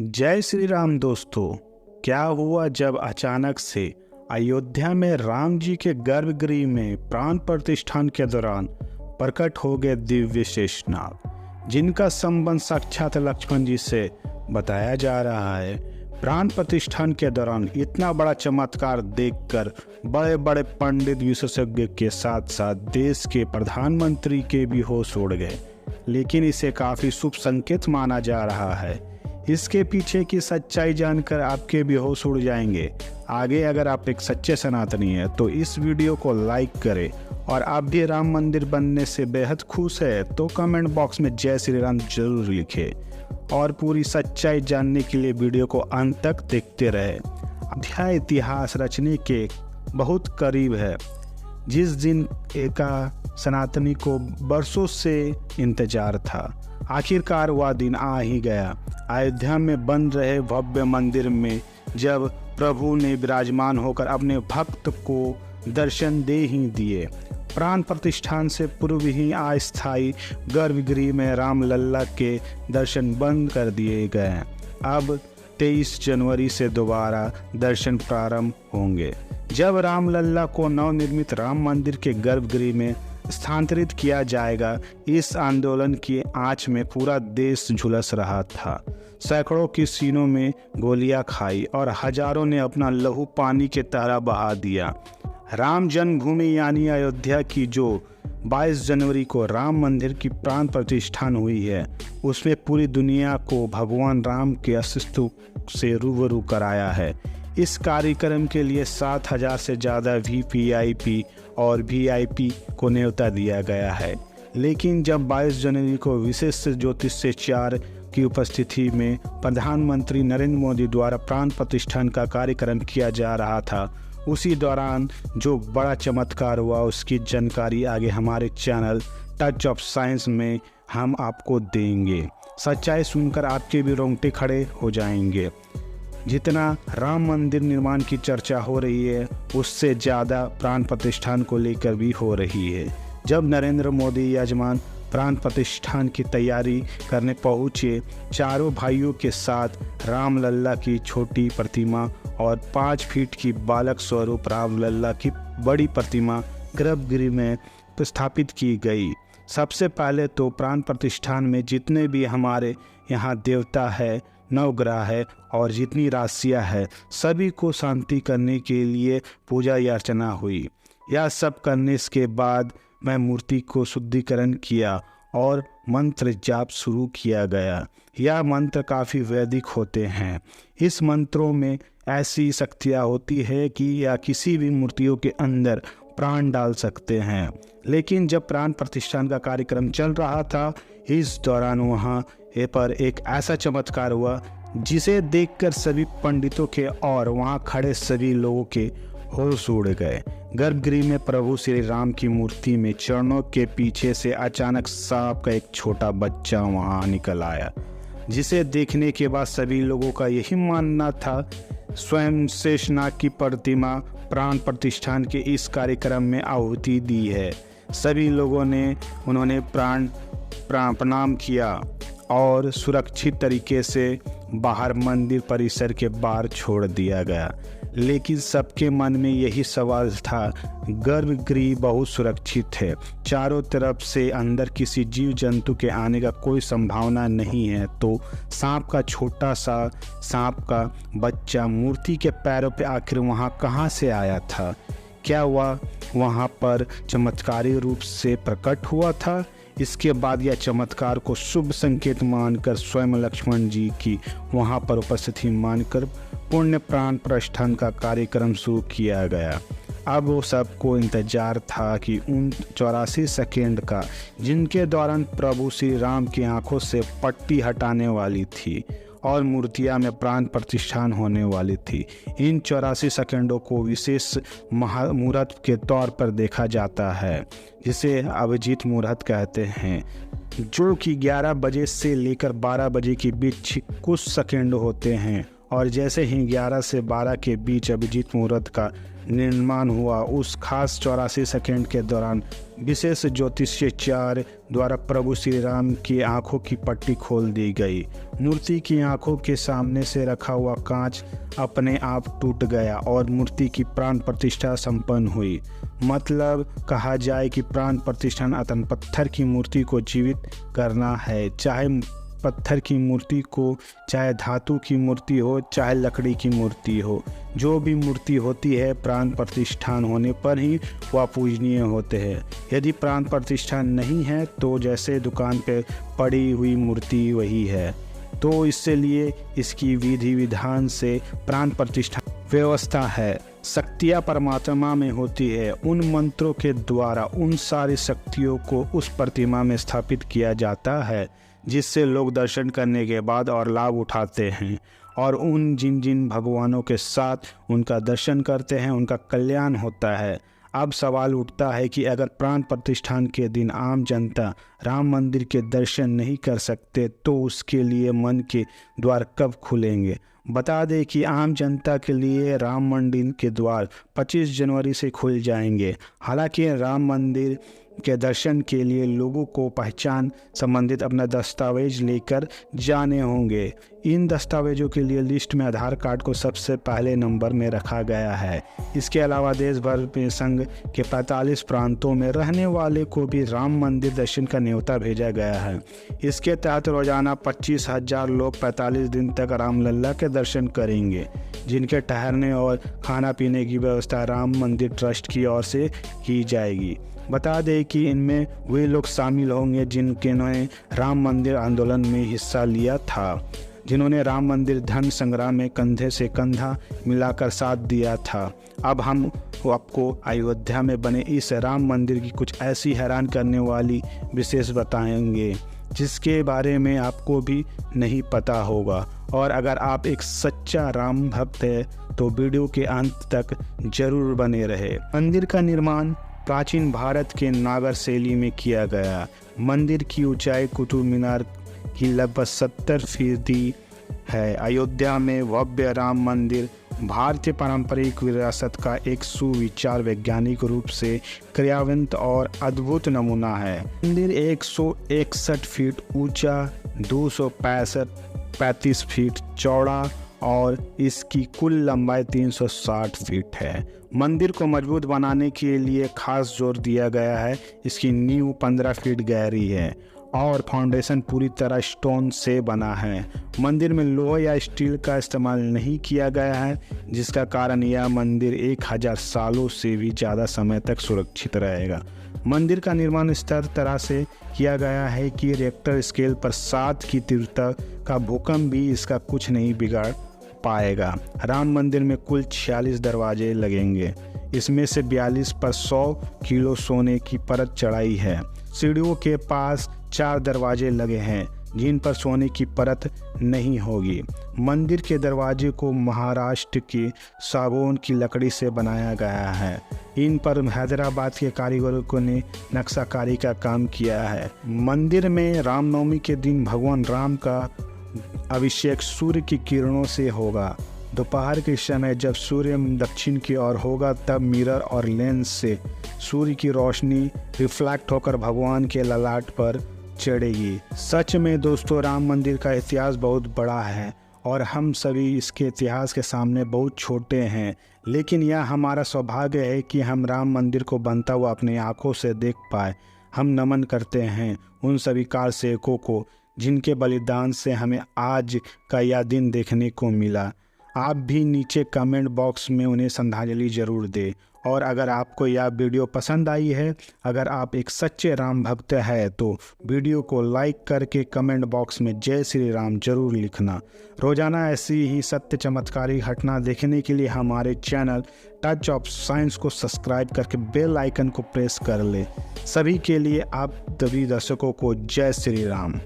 जय श्री राम दोस्तों। क्या हुआ जब अचानक से अयोध्या में राम जी के गर्भगृह में प्राण प्रतिष्ठान के दौरान प्रकट हो गए दिव्य शेषनाग, जिनका संबंध साक्षात लक्ष्मण जी से बताया जा रहा है। प्राण प्रतिष्ठान के दौरान इतना बड़ा चमत्कार देखकर बड़े बड़े पंडित विशेषज्ञ के साथ साथ देश के प्रधानमंत्री के भी होश उड़ गए, लेकिन इसे काफी शुभ संकेत माना जा रहा है। इसके पीछे की सच्चाई जानकर आपके भी होश उड़ जाएंगे। आगे अगर आप एक सच्चे सनातनी हैं तो इस वीडियो को लाइक करें, और आप भी राम मंदिर बनने से बेहद खुश है तो कमेंट बॉक्स में जय श्री राम जरूर लिखें, और पूरी सच्चाई जानने के लिए वीडियो को अंत तक देखते रहे। अध्याय इतिहास रचने के बहुत करीब है, जिस दिन एका सनातनी को बरसों से इंतजार था। आखिरकार वह दिन आ ही गया। अयोध्या में बन रहे भव्य मंदिर में जब प्रभु ने विराजमान होकर अपने भक्त को दर्शन दे ही दिए। प्राण प्रतिष्ठान से पूर्व ही अस्थायी गर्भगृह में रामलल्ला के दर्शन बंद कर दिए गए। अब 23 जनवरी से दोबारा दर्शन प्रारंभ होंगे, जब रामलल्ला को नवनिर्मित राम मंदिर के गर्भगृह में स्थानांतरित किया जाएगा। इस आंदोलन की आंच में पूरा देश झुलस रहा था। सैकड़ों की सीनों में गोलियां खाई और हजारों ने अपना लहू पानी के तरह बहा दिया। राम जन्मभूमि यानी अयोध्या की जो 22 जनवरी को राम मंदिर की प्राण प्रतिष्ठान हुई है, उसमें पूरी दुनिया को भगवान राम के अस्तित्व से रूबरू कराया है। इस कार्यक्रम के लिए 7,000 से ज़्यादा VVIP और VIP को न्योता दिया गया है। लेकिन जब 22 जनवरी को विशेष ज्योतिष 4 की उपस्थिति में प्रधानमंत्री नरेंद्र मोदी द्वारा प्राण प्रतिष्ठान का कार्यक्रम किया जा रहा था, उसी दौरान जो बड़ा चमत्कार हुआ उसकी जानकारी आगे हमारे चैनल टच ऑफ साइंस में हम आपको देंगे। सच्चाई सुनकर आपके भी रोंगटे खड़े हो जाएंगे। जितना राम मंदिर निर्माण की चर्चा हो रही है, उससे ज़्यादा प्राण प्रतिष्ठान को लेकर भी हो रही है। जब नरेंद्र मोदी यजमान प्राण प्रतिष्ठान की तैयारी करने पहुँचे, चारों भाइयों के साथ रामलल्ला की छोटी प्रतिमा और 5 फीट की बालक स्वरूप रामलल्ला की बड़ी प्रतिमा गर्भगृह में स्थापित की गई। सबसे पहले तो प्राण प्रतिष्ठान में जितने भी हमारे यहाँ देवता है, नवग्रह है और जितनी राशियाँ है, सभी को शांति करने के लिए पूजा अर्चना हुई। यह सब करने के बाद मैं मूर्ति को शुद्धिकरण किया और मंत्र जाप शुरू किया गया। यह मंत्र काफ़ी वैदिक होते हैं। इस मंत्रों में ऐसी शक्तियाँ होती है कि यह किसी भी मूर्तियों के अंदर प्राण डाल सकते हैं। लेकिन जब प्राण प्रतिष्ठान का कार्यक्रम चल रहा था, इस दौरान वहाँ पर एक ऐसा चमत्कार हुआ जिसे देखकर सभी पंडितों के और वहाँ खड़े सभी लोगों के होश उड़ गए। गर्भगृह में प्रभु श्री राम की मूर्ति में चरणों के पीछे से अचानक सांप का एक छोटा बच्चा वहाँ निकल आया, जिसे देखने के बाद सभी लोगों का यही मानना था स्वयं शेषनाग की प्रतिमा प्राण प्रतिष्ठान के इस कार्यक्रम में आहुति दी है। सभी लोगों ने उन्होंने प्रणाम किया और सुरक्षित तरीके से बाहर मंदिर परिसर के बाहर छोड़ दिया गया। लेकिन सबके मन में यही सवाल था, गर्भगृह बहुत सुरक्षित है, चारों तरफ से अंदर किसी जीव जंतु के आने का कोई संभावना नहीं है, तो सांप का छोटा सा सांप का बच्चा मूर्ति के पैरों पे आखिर वहाँ कहाँ से आया था? क्या वह वहाँ पर चमत्कारी रूप से प्रकट हुआ था? इसके बाद यह चमत्कार को शुभ संकेत मानकर स्वयं लक्ष्मण जी की वहाँ पर उपस्थिति मानकर पुण्य प्राण प्रतिष्ठान का कार्यक्रम शुरू किया गया। अब वो सबको इंतजार था कि उन 84 सेकेंड का, जिनके दौरान प्रभु श्री राम की आंखों से पट्टी हटाने वाली थी और मूर्तियां में प्राण प्रतिष्ठान होने वाली थी। इन 84 सेकंडों को विशेष मुहूर्त के तौर पर देखा जाता है, जिसे अभिजीत मुहूर्त कहते हैं, जो कि 11 बजे से लेकर 12 बजे के बीच कुछ सेकंड होते हैं और जैसे ही 11 से 12 के बीच अभिजीत मुहूर्त का निर्माण हुआ, उस खास 84 सेकंड के दौरान विशेष ज्योतिषाचार्य द्वारा प्रभु श्री राम की आंखों की पट्टी खोल दी गई। मूर्ति की आंखों के सामने से रखा हुआ कांच अपने आप टूट गया और मूर्ति की प्राण प्रतिष्ठा संपन्न हुई। मतलब कहा जाए कि प्राण प्रतिष्ठान अतन पत्थर की मूर्ति को जीवित करना है, चाहे पत्थर की मूर्ति को, चाहे धातु की मूर्ति हो, चाहे लकड़ी की मूर्ति हो। जो भी मूर्ति होती है प्राण प्रतिष्ठान होने पर ही वह पूजनीय होते हैं। यदि प्राण प्रतिष्ठान नहीं है तो जैसे दुकान पे पड़ी हुई मूर्ति वही है। तो इससे लिए इसकी विधि विधान से प्राण प्रतिष्ठान व्यवस्था है। शक्तियाँ परमात्मा में होती है, उन मंत्रों के द्वारा उन सारी शक्तियों को उस प्रतिमा में स्थापित किया जाता है, जिससे लोग दर्शन करने के बाद और लाभ उठाते हैं और उन जिन जिन भगवानों के साथ उनका दर्शन करते हैं उनका कल्याण होता है। अब सवाल उठता है कि अगर प्राण प्रतिष्ठान के दिन आम जनता राम मंदिर के दर्शन नहीं कर सकते तो उसके लिए मन के द्वार कब खुलेंगे। बता दें कि आम जनता के लिए राम मंदिर के द्वार 25 जनवरी से खुल जाएंगे। हालांकि राम मंदिर के दर्शन के लिए लोगों को पहचान संबंधित अपना दस्तावेज लेकर जाने होंगे। इन दस्तावेजों के लिए लिस्ट में आधार कार्ड को सबसे पहले नंबर में रखा गया है। इसके अलावा देश भर में संघ के 45 प्रांतों में रहने वाले को भी राम मंदिर दर्शन का न्योता भेजा गया है। इसके तहत रोजाना 25,000 लोग 45 दिन तक रामलला के दर्शन करेंगे, जिनके ठहरने और खाना पीने की व्यवस्था राम मंदिर ट्रस्ट की ओर से की जाएगी। बता दें कि इनमें वे लोग शामिल होंगे जिन्होंने राम मंदिर आंदोलन में हिस्सा लिया था, जिन्होंने राम मंदिर धन संग्राम में कंधे से कंधा मिलाकर साथ दिया था। अब हम आपको अयोध्या में बने इस राम मंदिर की कुछ ऐसी हैरान करने वाली विशेष बताएंगे जिसके बारे में आपको भी नहीं पता होगा। और अगर आप एक सच्चा राम भक्त है तो वीडियो के अंत तक जरूर बने रहे। मंदिर का निर्माण प्राचीन भारत के नागर शैली में किया गया। मंदिर की ऊंचाई कुतुब मीनार की लगभग 70% है। अयोध्या में भव्य राम मंदिर भारतीय पारंपरिक विरासत का एक सुविचार वैज्ञानिक रूप से क्रियान्वित और अद्भुत नमूना है। मंदिर 161 फीट ऊंचा, 235 फीट चौड़ा और इसकी कुल लंबाई 360 फीट है। मंदिर को मजबूत बनाने के लिए खास जोर दिया गया है। इसकी नींव 15 फीट गहरी है और फाउंडेशन पूरी तरह स्टोन से बना है। मंदिर में लोहे या स्टील का इस्तेमाल नहीं किया गया है, जिसका कारण यह मंदिर 1000 सालों से भी ज़्यादा समय तक सुरक्षित रहेगा। मंदिर का निर्माण इस तरह से किया गया है कि रिएक्टर स्केल पर 7 की तीव्रता का भूकंप भी इसका कुछ नहीं बिगाड़ पाएगा। राम मंदिर में कुल 46 दरवाजे लगेंगे। इसमें से 42 पर 100 किलो सोने की परत चढ़ाई है। सीढ़ियों के पास 4 दरवाजे लगे हैं जिन पर सोने की परत नहीं होगी। मंदिर के दरवाजे को महाराष्ट्र की सागौन की लकड़ी से बनाया गया है। इन पर हैदराबाद के कारीगरों ने नक्शाकारी का काम किया है। मंदिर में रामनवमी के दिन भगवान राम का अभिषेक सूर्य की किरणों से होगा। दोपहर के समय जब सूर्य दक्षिण की ओर होगा तब मिरर और लेंस से सूर्य की रोशनी रिफ्लेक्ट होकर भगवान के ललाट पर चढ़ेगी। सच में दोस्तों, राम मंदिर का इतिहास बहुत बड़ा है और हम सभी इसके इतिहास के सामने बहुत छोटे हैं, लेकिन यह हमारा सौभाग्य है कि हम राम मंदिर को बनता हुआ अपनी आंखों से देख पाए। हम नमन करते हैं उन सभी कार सेवकों को जिनके बलिदान से हमें आज का यह दिन देखने को मिला। आप भी नीचे कमेंट बॉक्स में उन्हें श्रद्धांजलि जरूर दें। और अगर आपको यह वीडियो पसंद आई है, अगर आप एक सच्चे राम भक्त हैं तो वीडियो को लाइक करके कमेंट बॉक्स में जय श्री राम जरूर लिखना। रोजाना ऐसी ही सत्य चमत्कारी घटना देखने के लिए हमारे चैनल टच ऑफ साइंस को सब्सक्राइब करके बेल आइकन को प्रेस कर ले। सभी के लिए आप सभी दर्शकों को जय श्री राम।